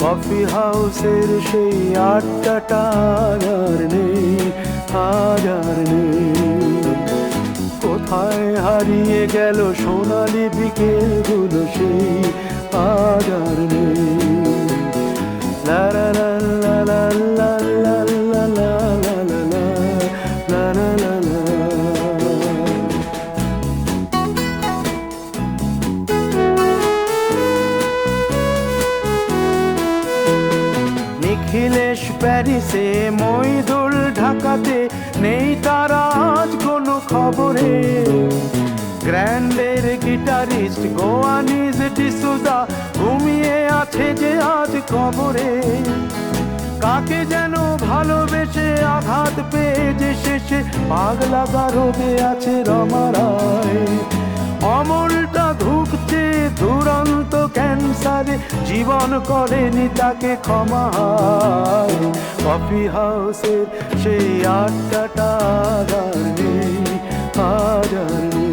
Coffee হাউসের সেই আড্ডাটা আর নেই, আজ আর নেই। কোথায় হারিয়ে গেল সোনালি বিকেলগুলো সেই আজ আর নেই। লা লা লা লা লা লা লা লা লা লা লা লা লা লা। নিখিলেশ প্যারিসে, মইদুল ঢাকাতে, নেই তারা আজ কোনো খবরে। গ্র্যান্ডের গিটারিস্ট গোয়ানিজ ডিসুজা ঘুমিয়ে আছে যে আজ কবরে। কাকে যেন ভালোবেসে আঘাত পেয়ে যে শেষে পাগলা গারদে আছে রমা রায়। অমলটা ধুকছে দুরন্ত ক্যান্সারে, জীবন করেনি তাকে ক্ষমা। কফি হাউসের সেই আড্ডাটা আর নেই, আজ আর নেই।